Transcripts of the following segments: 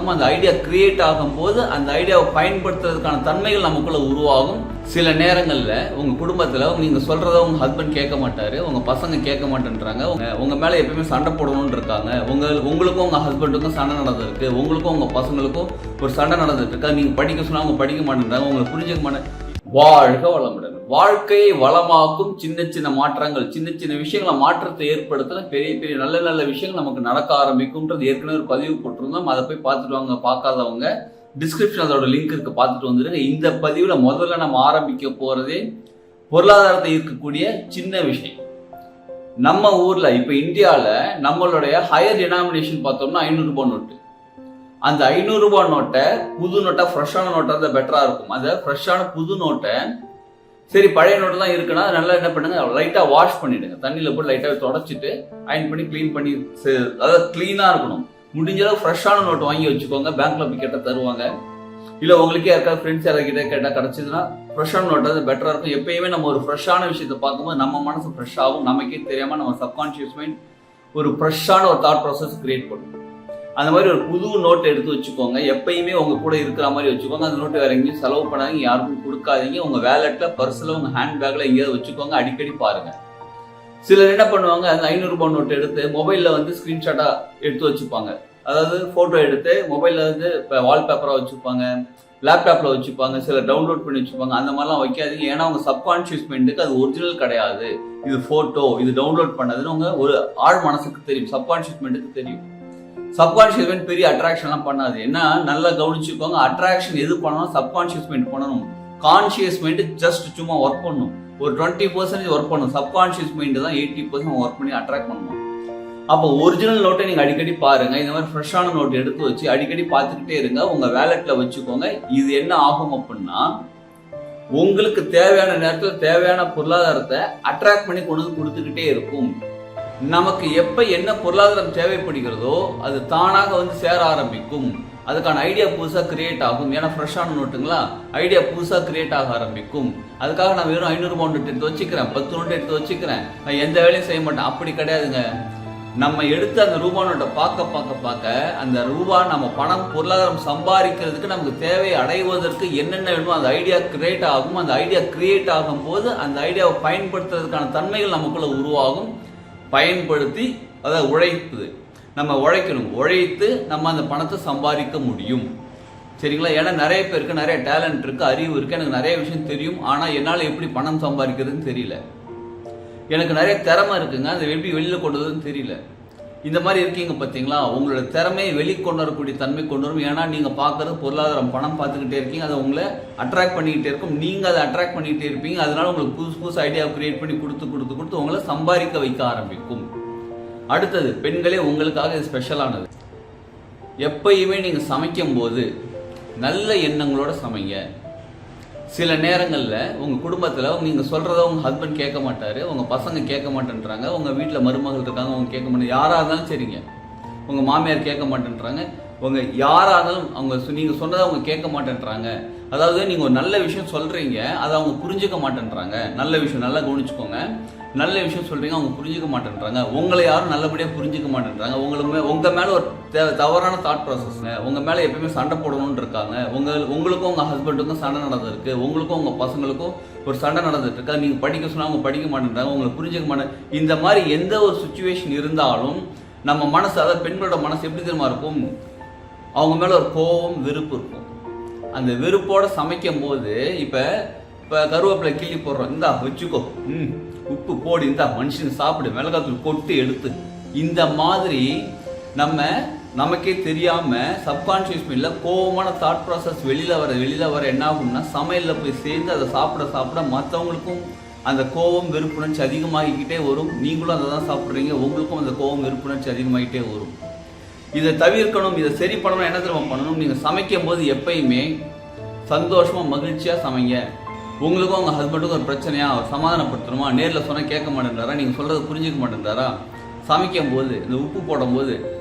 ஆகும், அந்த idea create ஆகும் போது அந்த ஐடியாவை பயன்படுத்துறதுக்கான தன்மைகள் நமக்குள்ள உருவாகும். சில நேரங்கள்ல உங்க குடும்பத்துல நீங்க சொல்றத உங்க ஹஸ்பண்ட் கேட்க மாட்டாரு, உங்க பசங்க கேட்க மாட்டேன்றாங்க, உங்க மேல எப்பயுமே சண்டை போடணும்னு இருக்காங்க, உங்களுக்கும் உங்க ஹஸ்பண்டுக்கும் சண்டை நடந்திருக்கு, உங்களுக்கும் உங்க பசங்களுக்கும் ஒரு சண்டை நடந்துட்டு இருக்கா, நீங்க படிக்க சொன்னா அவங்க படிக்க மாட்டேன்றாங்க, உங்களை புரிஞ்சுக்க மாட்டேன். வாழ்க வளமுடன். வாழ்க்கையை வளமாக்கும் சின்ன சின்ன மாற்றங்கள், சின்ன சின்ன விஷயங்களை மாற்றத்தை ஏற்படுத்தின பெரிய பெரிய நல்ல நல்ல விஷயங்கள் நமக்கு நடக்க ஆரம்பிக்கும்ன்றது ஏற்கனவே ஒரு பதிவு போட்டிருந்தோம். அதை போய் பார்த்துட்டு வாங்க. பார்க்காதவங்க டிஸ்கிரிப்ஷன் அதோட லிங்க் இருக்கு, பார்த்துட்டு வந்துருங்க. இந்த பதிவுல முதல்ல நம்ம ஆரம்பிக்க போறதே பொருளாதாரத்தை இருக்கக்கூடிய சின்ன விஷயம். நம்ம ஊர்ல இப்ப இந்தியால நம்மளுடைய ஹையர் டினாமினேஷன் பார்த்தோம்னா 500 ரூபாய் நோட்டு. அந்த 500 ரூபாய் நோட்டை புது நோட்டா ஃப்ரெஷ்ஷான நோட்டா இருந்தால் பெட்டரா இருக்கும். அந்த ஃப்ரெஷ்ஷான புது நோட்டை சரி பழைய நோட்டு தான் இருக்குன்னா நல்லா என்ன பண்ணுங்க, லைட்டா வாஷ் பண்ணிடுங்க, தண்ணியில போட்டு லைட்டா தொடச்சிட்டு அயன் பண்ணி கிளீன் பண்ணி, அதாவது கிளீனா இருக்கணும். முடிஞ்ச அளவு ஃப்ரெஷ்ஷான நோட்டு வாங்கி வச்சுக்கோங்க. பேங்க்ல போய் கேட்டால் தருவாங்க. இல்ல உங்களுக்கே யாருக்காவது ஃப்ரெண்ட்ஸ் யாராவது கேட்டால் கிடைச்சதுன்னா ஃப்ரெஷ்ஷான நோட் அது பெட்டரா இருக்கும். எப்பயுமே நம்ம ஒரு ஃப்ரெஷ்ஷான விஷயத்தை பார்க்கும்போது நம்ம மனசு ஃப்ரெஷ் ஆகும். நமக்கே தெரியாம நம்ம சப்கான்சியஸ் மைண்ட் ஒரு ஃப்ரெஷ்ஷான ஒரு தாட் ப்ராசஸ் கிரியேட் பண்ணும். அந்த மாதிரி ஒரு புது நோட்டை எடுத்து வச்சுக்கோங்க. எப்பயுமே உங்க கூட இருக்கிற மாதிரி வச்சுக்கோங்க. அந்த நோட்டு வேற எங்கேயும் செலவு பண்ணாதீங்க, யாருக்கும் கொடுக்காதீங்க. உங்க வேலெட்ல, பர்ஸ்ல, உங்க ஹேண்ட் பேக்ல எங்கேயாவது வச்சுக்கோங்க. அடிக்கடி பாருங்க. சிலர் என்ன பண்ணுவாங்க, அந்த 500 ரூபாய் நோட்டு எடுத்து மொபைல்ல வந்து ஸ்கிரீன்ஷாட்டா எடுத்து வச்சுப்பாங்க. அதாவது போட்டோ எடுத்து மொபைல்ல வந்து வால்பேப்பரா வச்சுப்பாங்க, லேப்டாப்ல வச்சுப்பாங்க, சிலர் டவுன்லோட் பண்ணி வச்சுப்பாங்க. அந்த மாதிரிலாம் வைக்காதீங்க. ஏன்னா உங்க சப்கான்சியஸ் மைண்டுக்கு அது ஒரிஜினல் கிடையாது, இது போட்டோ, இது டவுன்லோட் பண்ணதுன்னு உங்க ஒரு ஆழ் மனசுக்கு தெரியும், சப்கான்சியஸ் மைண்டுக்கு தெரியும். சப்கான்சியஸ் மைண்ட் பெரிய அட்ராக்ஷன்லாம் பண்ணாது. என்ன நல்லா கவனிச்சுக்கோங்க. அட்ராக்ஷன் எது பண்ணணும், சப்கான்சியஸ் மைண்ட் பண்ணணும். கான்சியஸ் மைண்ட் ஜஸ்ட் சும்மா ஒர்க் பண்ணணும். ஒரு 20% ஒர்க் பண்ணணும். சப்கான்சியஸ் மைண்ட் தான் 80% ஒர்க் பண்ணி அட்ராக்ட் பண்ணணும். அப்போ ஒரிஜினல் நோட்டை நீங்க அடிக்கடி பாருங்க. இந்த மாதிரி ஃப்ரெஷ்ஷான நோட் எடுத்து வச்சு அடிக்கடி பார்த்துக்கிட்டே இருங்க. உங்க வேலெட்ல வச்சுக்கோங்க. இது என்ன ஆகும் அப்படின்னா, உங்களுக்கு தேவையான நேரத்தில் தேவையான பொருளாதாரத்தை அட்ராக்ட் பண்ணி கொண்டு வந்து கொடுத்துக்கிட்டே இருக்கும். நமக்கு எப்ப என்ன பொருளாதாரம் தேவைப்படுகிறதோ அது தானாக வந்து சேர ஆரம்பிக்கும். அதுக்கான ஐடியா புதுசா கிரியேட் ஆகும். ஏன்னா ஃப்ரெஷ்ஷான நோட்டுங்களா, ஐடியா புதுசா கிரியேட் ஆக ஆரம்பிக்கும். அதுக்காக நான் வெறும் 500 ரூபாய் நோட்டு எடுத்து வச்சுக்கிறேன், 10 நோட்டு எடுத்து வச்சுக்கிறேன், நான் எந்த வேலையும் செய்ய மாட்டேன், அப்படி கிடையாதுங்க. நம்ம எடுத்து அந்த ரூபாய் நோட்டை பார்க்க அந்த ரூபாய் நம்ம பணம் பொருளாதாரம் சம்பாதிக்கிறதுக்கு நமக்கு தேவை அடைவதற்கு என்னென்ன வேணுமோ அந்த ஐடியா கிரியேட் ஆகும். அந்த ஐடியா கிரியேட் ஆகும் போது அந்த ஐடியாவை பயன்படுத்துறதுக்கான தன்மைகள் நமக்குள்ள உருவாகும். பயன்படுத்தி, அதாவது உழைப்பு, நம்ம உழைக்கணும். உழைத்து நம்ம அந்த பணத்தை சம்பாதிக்க முடியும். சரிங்களா? ஏன்னா நிறைய பேருக்கு நிறைய டேலண்ட் இருக்கு, அறிவு இருக்கு, எனக்கு நிறைய விஷயம் தெரியும், ஆனா என்னால் எப்படி பணம் சம்பாதிக்கிறதுன்னு தெரியல. எனக்கு நிறைய திறமை இருக்குங்க, அதை எப்படி வெளியில கொண்டு வரதுன்னு தெரியல. இந்த மாதிரி இருக்கீங்க பார்த்தீங்களா? உங்களோட திறமையை வெளிக்கொண்டு வரக்கூடிய தன்மை கொண்டு வரும். ஏன்னா நீங்க பார்க்கறது பொருளாதாரம், பணம் பார்த்துக்கிட்டே இருக்கீங்க, அதை உங்களை அட்ராக்ட் பண்ணிக்கிட்டே இருக்கும். நீங்க அதை அட்ராக்ட் பண்ணிக்கிட்டே இருப்பீங்க. அதனால உங்களுக்கு புதுசு புதுசு ஐடியா கிரியேட் பண்ணி கொடுத்து உங்களை சம்பாதிக்க வைக்க ஆரம்பிக்கும். அடுத்தது, பெண்களே உங்களுக்காக இது ஸ்பெஷலானது. எப்பயுமே நீங்க சமைக்கும் போது நல்ல எண்ணங்களோட சமைங்க. சில நேரங்கள்ல உங்க குடும்பத்துல நீங்க சொல்றத உங்க ஹஸ்பண்ட் கேட்க மாட்டாரு, உங்க பசங்க கேட்க மாட்டேன்றாங்க, உங்க வீட்டுல மருமகள் இருக்காங்க அவங்க கேட்க மாட்டாங்க, யாரா இருந்தாலும் சரிங்க, உங்க மாமியார் கேட்க மாட்டேன்றாங்க, உங்க யாரா இருந்தாலும் அவங்க நீங்க சொன்னதை அவங்க கேட்க மாட்டேன்றாங்க. அதாவது நீங்க ஒரு நல்ல விஷயம் சொல்றீங்க, அதை அவங்க புரிஞ்சுக்க மாட்டேன்றாங்க. நல்ல விஷயம் நல்லா கவனிச்சுக்கோங்க. நல்ல விஷயம் சொல்றீங்க, அவங்க புரிஞ்சுக்க மாட்டேன்றாங்க. உங்களை யாரும் நல்லபடியா புரிஞ்சுக்க மாட்டேன்றாங்க. உங்க மேல ஒரு தவறான தாட் ப்ராசஸ், உங்க மேல எப்பயுமே சண்டை போடணும்னு இருக்காங்க. உங்களுக்கும் உங்க ஹஸ்பண்டுக்கும் சண்டை நடந்திருக்கு, உங்களுக்கும் உங்க பசங்களுக்கும் ஒரு சண்டை நடந்துட்டு இருக்கா, நீங்க படிக்க சொன்னா அவங்க படிக்க மாட்டேன்றாங்க, உங்களை புரிஞ்சுக்க மாட்டேன். இந்த மாதிரி எந்த ஒரு சுச்சுவேஷன் இருந்தாலும் நம்ம மனசு, அதாவது பெண்களோட மனசு எப்படி தெரியுமா இருக்கும், அவங்க மேல ஒரு கோபம், வெறுப்பு இருக்கும். அந்த வெறுப்போட சமைக்கும் போது இப்ப கருவேப்பிலை கிள்ளி போடுறோம், இந்தா வச்சுக்கோ, உப்பு போடு, இந்தா மனுஷன் சாப்பிடு, மிளகாத்தூள் கொட்டு எடுத்து, இந்த மாதிரி நமக்கே தெரியாம சப்கான்சியஸ் மைண்ட்ல கோபமான தாட் ப்ராசஸ் வெளியில வர என்ன ஆகும்னா, சமையல்ல போய் சேர்ந்து அதை சாப்பிட மற்றவங்களுக்கும் அந்த கோபம் வெறுப்புணர்ச்சி அதிகமாகிக்கிட்டே வரும். நீங்களும் அதை தான் சாப்பிட்றீங்க, உங்களுக்கும் அந்த கோபம் வெறுப்புணர்ச்சி அதிகமாகிட்டே வரும். இதை தவிர்க்கணும், இதை சரி பண்ணணும். என்ன தெரியுமா பண்ணணும், நீங்க சமைக்கும் போது எப்பயுமே சந்தோஷமா மகிழ்ச்சியா சமைங்க. உங்களுக்கும் உங்க ஹஸ்பண்டுக்கும் ஒரு பிரச்சனையா, அவர் சமாதானப்படுத்தணுமா, நேரில் சொன்னா கேட்க மாட்டேன்றாரா, நீங்க சொல்றதை புரிஞ்சுக்க மாட்டேன்றாரா, சமைக்கும் போது இந்த உப்பு போடும் போது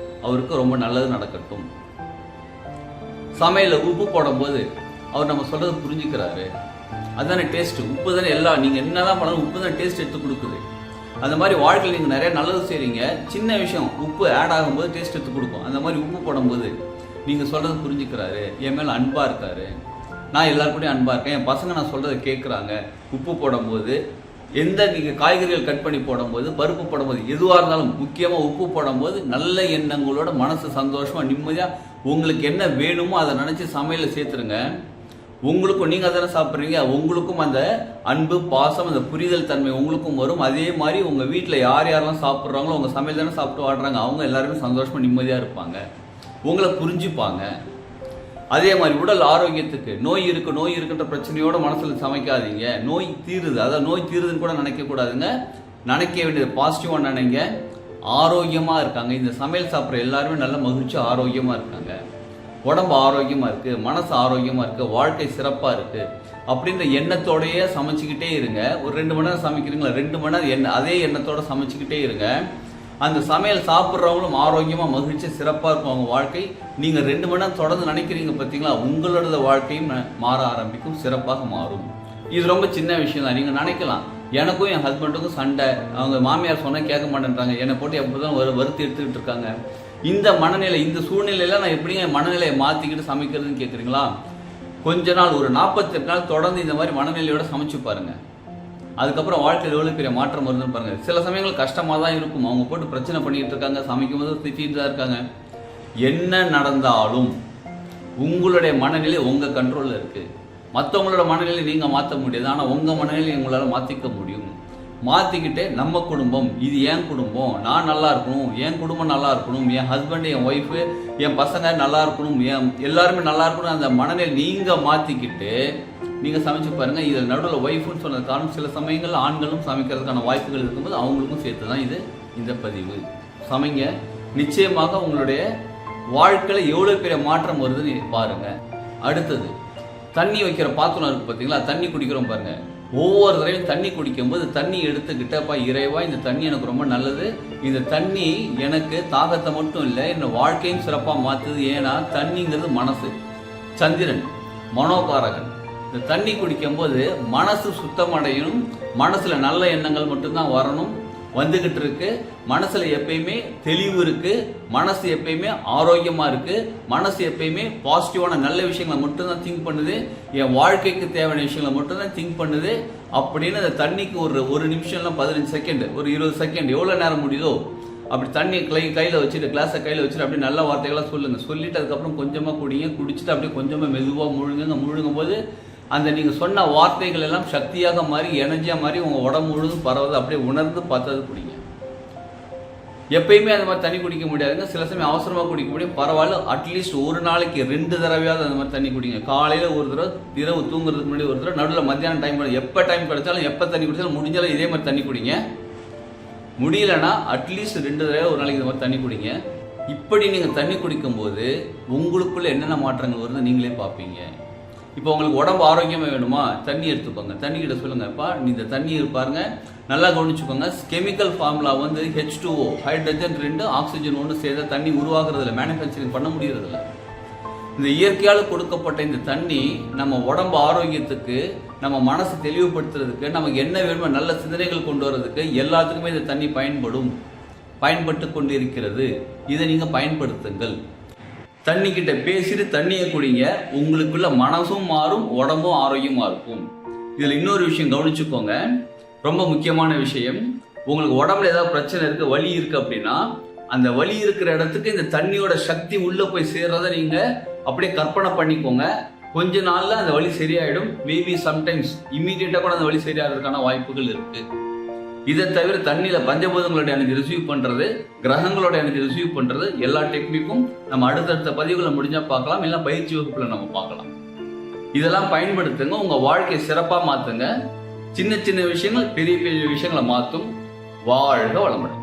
அவருக்கு ரொம்ப நல்லது நடக்கட்டும். சமையல உப்பு போடும் போது அவர் நம்ம சொல்றது புரிஞ்சுக்கிறாரு, அதுதானே டேஸ்ட். உப்பு தானே எல்லாம், நீங்க என்னதான் பண்ணாலும் உப்பு தான் டேஸ்ட் எடுத்து கொடுக்குது. அந்த மாதிரி வாழ்க்கையில் நீங்கள் நிறைய நல்லது செய்கிறீங்க, சின்ன விஷயம் உப்பு ஆட் ஆகும்போது டேஸ்ட் எடுத்து கொடுக்கும். அந்த மாதிரி உப்பு போடும்போது நீங்கள் சொல்கிறது புரிஞ்சுக்கிறாரு, என் மேலே அன்பாக இருக்காரு, நான் எல்லாருக்கூடையும் அன்பாக இருக்கேன், என் பசங்க நான் சொல்கிறத கேட்குறாங்க. உப்பு போடும்போது நீங்கள் காய்கறிகள் கட் பண்ணி போடும்போது, பருப்பு போடும்போது, எதுவாக இருந்தாலும் முக்கியமாக உப்பு போடும்போது நல்ல எண்ணங்களோட மனசு சந்தோஷமாக நிம்மதியாக உங்களுக்கு என்ன வேணுமோ அதை நினச்சி சமையலில் சேர்த்துருங்க. உங்களுக்கும் நீங்கள் தானே சாப்பிட்றீங்க, உங்களுக்கும் அந்த அன்பு பாசம் அந்த புரிதல் தன்மை உங்களுக்கும் வரும். அதே மாதிரி உங்கள் வீட்டில் யார் யாரெல்லாம் சாப்பிட்றாங்களோ உங்கள் சமையல் தானே சாப்பிட்டு வாடுறாங்க, அவங்க எல்லாருமே சந்தோஷமாக நிம்மதியாக இருப்பாங்க, உங்களை புரிஞ்சுப்பாங்க. அதே மாதிரி உடல் ஆரோக்கியத்துக்கு நோய் இருக்குன்ற பிரச்சனையோட மனசில் சமைக்காதீங்க. நோய் தீருது, அதாவது நோய் தீருதுன்னு கூட நினைக்கக்கூடாதுங்க. நினைக்க வேண்டியது பாசிட்டிவாக நினைங்க. ஆரோக்கியமாக இருக்காங்க, இந்த சமையல் சாப்பிட்ற எல்லாருமே நல்ல மகிழ்ச்சி ஆரோக்கியமாக இருக்காங்க, உடம்பு ஆரோக்கியமாக இருக்குது, மனசு ஆரோக்கியமாக இருக்குது, வாழ்க்கை சிறப்பாக இருக்குது அப்படின்ற எண்ணத்தோடையே சமைச்சிக்கிட்டே இருங்க. ஒரு 2 மணி நேரம் சமைக்கிறீங்களா, 2 மணி நேரம் அதே எண்ணத்தோடு சமைச்சிக்கிட்டே இருங்க. அந்த சமையல் சாப்பிட்றவங்களும் ஆரோக்கியமாக மகிழ்ச்சி சிறப்பாக இருக்கும் அவங்க வாழ்க்கை. நீங்கள் 2 மணி நேரம் தொடர்ந்து நினைக்கிறீங்க பார்த்தீங்களா, உங்களோட வாழ்க்கையும் மாற ஆரம்பிக்கும், சிறப்பாக மாறும். இது ரொம்ப சின்ன விஷயம் தான். நீங்கள் நினைக்கலாம், எனக்கும் என் ஹஸ்பண்டுக்கும் சண்டை, அவங்க மாமியார் சொன்னால் கேட்க மாட்டேன்றாங்க, என்னை போட்டு எப்போ தான் வருத்தி எடுத்துக்கிட்டு இருக்காங்க, இந்த மனநிலை இந்த சூழ்நிலையில நான் எப்படிங்க மனநிலையை மாற்றிக்கிட்டு சமைக்கிறதுன்னு கேட்குறீங்களா? கொஞ்ச நாள், ஒரு 48 நாள் தொடர்ந்து இந்த மாதிரி மனநிலையோட சமைச்சு பாருங்க. அதுக்கப்புறம் வாழ்க்கையில் எவ்வளோ பெரிய மாற்றம் வருதுன்னு பாருங்க. சில சமயங்கள் கஷ்டமாக தான் இருக்கும், அவங்க போட்டு பிரச்சனை பண்ணிட்டு இருக்காங்க, சமைக்கும் போது திட்டிட்டு தான் இருக்காங்க. என்ன நடந்தாலும் உங்களுடைய மனநிலை உங்கள் கண்ட்ரோலில் இருக்குது. மற்றவங்களோட மனநிலை நீங்கள் மாற்ற முடியாது, ஆனால் உங்கள் மனநிலை உங்களால் மாற்றிக்க முடியும். மாற்றிக்கிட்டு நம்ம குடும்பம், இது என் குடும்பம், நான் நல்லா இருக்கணும், என் குடும்பம் நல்லா இருக்கணும், என் ஹஸ்பண்டு, என் ஒய்ஃபு, என் பசங்க நல்லா இருக்கணும், எல்லாருமே நல்லா இருக்கணும், அந்த மனநிலை நீங்கள் மாற்றிக்கிட்டு நீங்கள் சமைச்சு பாருங்கள். இதில் நடுவில் ஒய்ஃபுன்னு சொன்னது காரணம், சில சமயங்களில் ஆண்களும் சமைக்கிறதுக்கான வாய்ப்புகள் இருக்கும்போது அவங்களுக்கும் சேர்த்து தான் இந்த பதிவு. சமைங்க, நிச்சயமாக உங்களுடைய வாழ்க்கையில் எவ்வளோ பெரிய மாற்றம் வருதுன்னு பாருங்கள். அடுத்தது, தண்ணி வைக்கிற பாத்திரம் இருக்குது பார்த்தீங்களா, தண்ணி குடிக்கிறோம் பாருங்கள். ஒவ்வொரு தடவையும் தண்ணி குடிக்கும்போது தண்ணி எடுத்துக்கிட்டப்பா, இறைவா இந்த தண்ணி எனக்கு ரொம்ப நல்லது, இந்த தண்ணி எனக்கு தாகத்தை மட்டும் இல்லை என்னோட வாழ்க்கையும் சிறப்பாக மாற்றுது. ஏன்னா தண்ணிங்கிறது மனசு, சந்திரன் மனோகாரகன். இந்த தண்ணி குடிக்கும்போது மனசு சுத்தமடையணும், மனசில் நல்ல எண்ணங்கள் மட்டும்தான் வரணும், வந்துக்கிட்டு இருக்கு. மனசில் எப்பயுமே தெளிவு இருக்கு, மனசு எப்பயுமே ஆரோக்கியமாக இருக்கு, மனசு எப்பயுமே பாசிட்டிவான நல்ல விஷயங்களை மட்டும்தான் திங்க் பண்ணுது, என் வாழ்க்கைக்கு தேவையான விஷயங்களை மட்டும்தான் திங்க் பண்ணுது அப்படின்னு அந்த தண்ணிக்கு ஒரு நிமிஷம்லாம் 15 செகண்ட், ஒரு 20 செகண்ட், எவ்வளோ நேரம் முடியுதோ அப்படி தண்ணி கையில் வச்சுட்டு, கிளாஸை கையில் வச்சுட்டு அப்படி நல்ல வார்த்தைகளாக சொல்லுங்கள். சொல்லிட்டு அதுக்கப்புறம் கொஞ்சமாக குடிங்க, குடிச்சிட்டு அப்படியே கொஞ்சமாக மெதுவாக முழுங்குங்க போது அந்த நீங்கள் சொன்ன வார்த்தைகள் எல்லாம் சக்தியாக மாறி எனர்ஜியாக மாறி உங்கள் உடம்பு முழுதும் பரவுது. அப்படியே உணர்ந்து பார்த்தது குடிங்க. எப்பயுமே அந்த மாதிரி தண்ணி குடிக்க முடியாதுங்க, சில சமயம் அவசரமாக குடிக்க முடியும், பரவாயில்ல. அட்லீஸ்ட் ஒரு நாளைக்கு 2 தடவையாவது அந்த மாதிரி தண்ணி குடிங்க. காலையில் ஒரு தடவை, இரவு தூங்குறதுக்கு முன்னாடி ஒரு தடவை, நடுவில் மத்தியானம் டைம், எப்போ டைம் கிடைச்சாலும் எப்போ தண்ணி குடிச்சாலும் முடிஞ்சாலும் இதே மாதிரி தண்ணி குடிங்க. முடியலன்னா அட்லீஸ்ட் 2 தடவை ஒரு நாளைக்கு இந்த மாதிரி தண்ணி குடிங்க. இப்படி நீங்கள் தண்ணி குடிக்கும்போது உங்களுக்குள்ள என்னென்ன மாற்றங்கள் வருது நீங்களே பார்ப்பீங்க. இப்போ உங்களுக்கு உடம்பு ஆரோக்கியமாக வேணுமா, தண்ணி எடுத்துக்கோங்க. தண்ணி கிட்ட சொல்லுங்கப்பா, நீ இந்த தண்ணி பாருங்க, நல்லா கவனிச்சுக்கோங்க. கெமிக்கல் ஃபார்முலா வந்து H2O, ஹைட்ரஜன் 2 ஆக்சிஜன் 1 சேர்ந்த தண்ணி உருவாகிறதுல, மேனுஃபேக்சரிங் பண்ண முடியறதில்ல. இந்த இயற்கையால் கொடுக்கப்பட்ட இந்த தண்ணி நம்ம உடம்பு ஆரோக்கியத்துக்கு, நம்ம மனசு தெளிவுபடுத்துறதுக்கு, நமக்கு என்ன வேணுமோ நல்ல சிந்தனைகள் கொண்டு வர்றதுக்கு எல்லாத்துக்குமே இந்த தண்ணி பயன்பட்டு கொண்டு இருக்கிறது. இதை நீங்கள் பயன்படுத்துங்கள். தண்ணி கிட்ட பேசிட்டு தண்ணியை குடிங்க, உங்களுக்குள்ள மனசும் மாறும், உடம்பும் ஆரோக்கியமாக இருக்கும். இதில் இன்னொரு விஷயம் கவனிச்சுக்கோங்க, ரொம்ப முக்கியமான விஷயம். உங்களுக்கு உடம்புல ஏதாவது பிரச்சனை இருக்குது, வலி இருக்குது அப்படின்னா அந்த வலி இருக்கிற இடத்துக்கு இந்த தண்ணியோட சக்தி உள்ளே போய் சேர்றதை நீங்கள் அப்படியே கற்பனை பண்ணிக்கோங்க. கொஞ்ச நாளில் அந்த வலி சரியாயிடும். மேபி சம்டைம்ஸ் இம்மீடியட்டாக கூட அந்த வலி சரியாகிறதுக்கான வாய்ப்புகள் இருக்குது. இதை தவிர தண்ணியில் பஞ்சபூதங்களோட எனர்ஜி ரிசீவ் பண்ணுறது, கிரகங்களோட எனர்ஜி ரிசீவ் பண்ணுறது, எல்லா டெக்னிக்கும் நம்ம அடுத்தடுத்த பதிவுகளை முடிஞ்சால் பார்க்கலாம், இல்லை பயிற்சி வகுப்பில் நம்ம பார்க்கலாம். இதெல்லாம் பயன்படுத்துங்க, உங்கள் வாழ்க்கையை சிறப்பாக மாற்றுங்க. சின்ன சின்ன விஷயங்கள் பெரிய பெரிய விஷயங்களை மாற்றும். வாழ்க வளமுடன்.